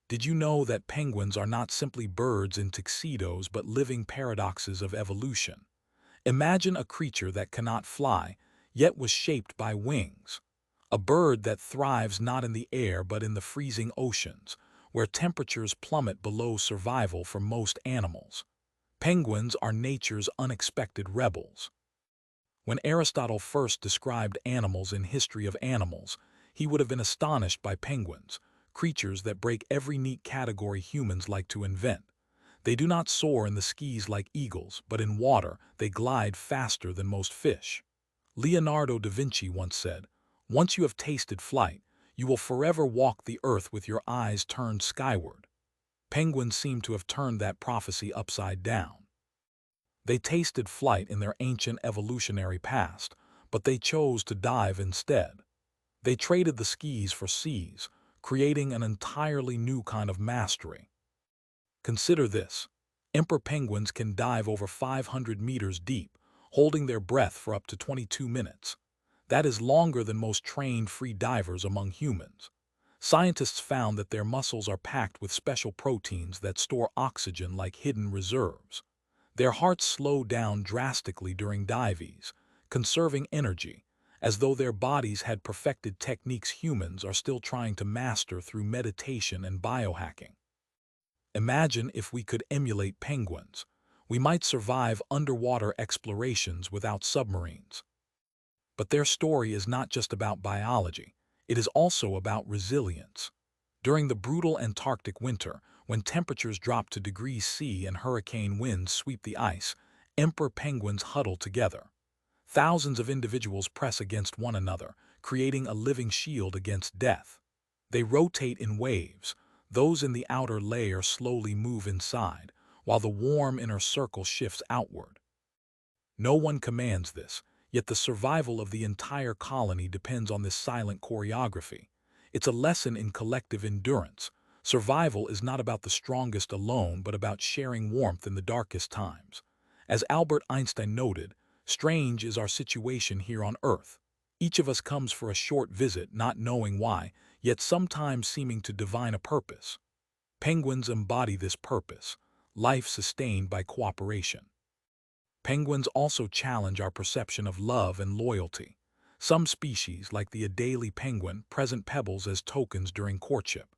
Did you know that penguins are not simply birds in tuxedos but living paradoxes of evolution? Imagine a creature that cannot fly, yet was shaped by wings. A bird that thrives not in the air but in the freezing oceans, where temperatures plummet below survival for most animals. Penguins are nature's unexpected rebels. When Aristotle first described animals in History of Animals, he would have been astonished by penguins, creatures that break every neat category humans like to invent. They do not soar in the skies like eagles, but in water they glide faster than most fish. Leonardo da Vinci once said, "Once you have tasted flight, you will forever walk the earth with your eyes turned skyward." Penguins seem to have turned that prophecy upside down. They tasted flight in their ancient evolutionary past, but they chose to dive instead. They traded the skis for seas, creating an entirely new kind of mastery. Consider this. Emperor penguins can dive over 500 meters deep, holding their breath for up to 22 minutes. That is longer than most trained free divers among humans. Scientists found that their muscles are packed with special proteins that store oxygen like hidden reserves. Their hearts slow down drastically during dives, conserving energy, as though their bodies had perfected techniques humans are still trying to master through meditation and biohacking. Imagine if we could emulate penguins. We might survive underwater explorations without submarines. But their story is not just about biology, it is also about resilience. During the brutal Antarctic winter, when temperatures drop to degrees C and hurricane winds sweep the ice, emperor penguins huddle together. Thousands of individuals press against one another, creating a living shield against death. They rotate in waves. Those in the outer layer slowly move inside, while the warm inner circle shifts outward. No one commands this, yet the survival of the entire colony depends on this silent choreography. It's a lesson in collective endurance. Survival is not about the strongest alone, but about sharing warmth in the darkest times. As Albert Einstein noted, strange is our situation here on Earth. Each of us comes for a short visit, not knowing why, yet sometimes seeming to divine a purpose. Penguins embody this purpose, life sustained by cooperation. Penguins also challenge our perception of love and loyalty. Some species, like the Adelie penguin, present pebbles as tokens during courtship.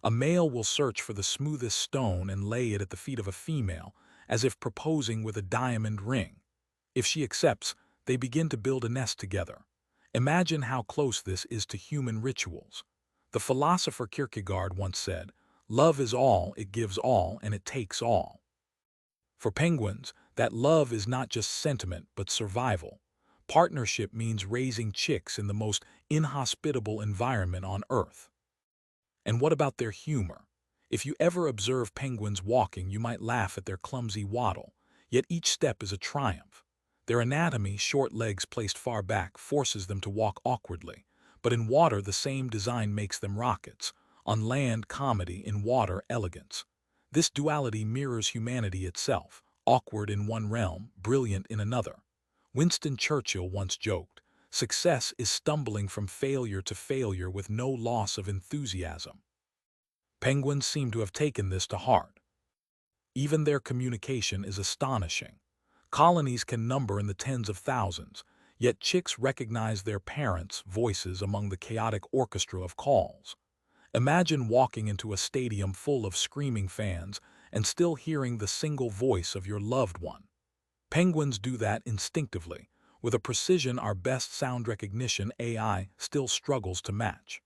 A male will search for the smoothest stone and lay it at the feet of a female, as if proposing with a diamond ring. If she accepts, they begin to build a nest together. Imagine how close this is to human rituals. The philosopher Kierkegaard once said, "Love is all, it gives all, and it takes all." For penguins, that love is not just sentiment but survival. Partnership means raising chicks in the most inhospitable environment on Earth. And what about their humor? If you ever observe penguins walking, you might laugh at their clumsy waddle, yet each step is a triumph. Their anatomy, short legs placed far back, forces them to walk awkwardly, but in water the same design makes them rockets. On land, comedy; in water, elegance. This duality mirrors humanity itself, awkward in one realm, brilliant in another. Winston Churchill once joked, "Success is stumbling from failure to failure with no loss of enthusiasm." Penguins seem to have taken this to heart. Even their communication is astonishing. Colonies can number in the tens of thousands, yet chicks recognize their parents' voices among the chaotic orchestra of calls. Imagine walking into a stadium full of screaming fans and still hearing the single voice of your loved one. Penguins do that instinctively, with a precision our best sound recognition AI still struggles to match.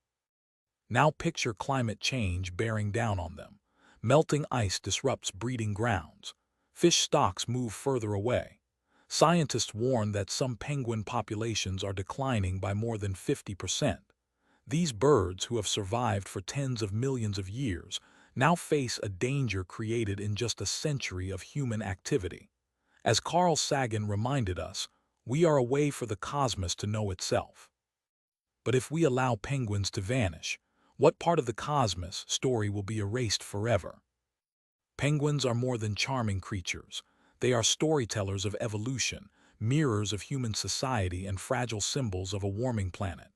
Now picture climate change bearing down on them. Melting ice disrupts breeding grounds. Fish stocks move further away. Scientists warn that some penguin populations are declining by more than 50%. These birds, who have survived for tens of millions of years, now face a danger created in just a century of human activity. As Carl Sagan reminded us, we are a way for the cosmos to know itself. But if we allow penguins to vanish, what part of the cosmos story will be erased forever? Penguins are more than charming creatures. They are storytellers of evolution, mirrors of human society, and fragile symbols of a warming planet.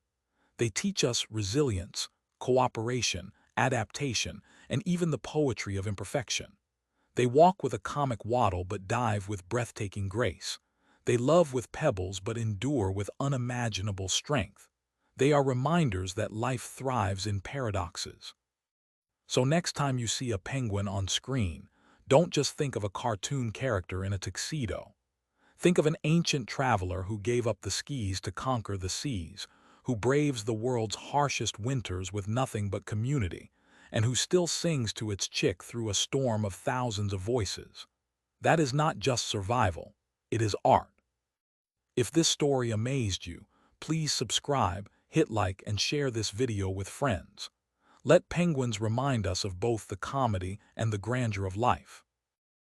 They teach us resilience, cooperation, adaptation, and even the poetry of imperfection. They walk with a comic waddle but dive with breathtaking grace. They love with pebbles but endure with unimaginable strength. They are reminders that life thrives in paradoxes. So next time you see a penguin on screen, don't just think of a cartoon character in a tuxedo. Think of an ancient traveler who gave up the skis to conquer the seas, who braves the world's harshest winters with nothing but community, and who still sings to its chick through a storm of thousands of voices. That is not just survival, it is art. If this story amazed you, please subscribe, hit like, and share this video with friends. Let penguins remind us of both the comedy and the grandeur of life.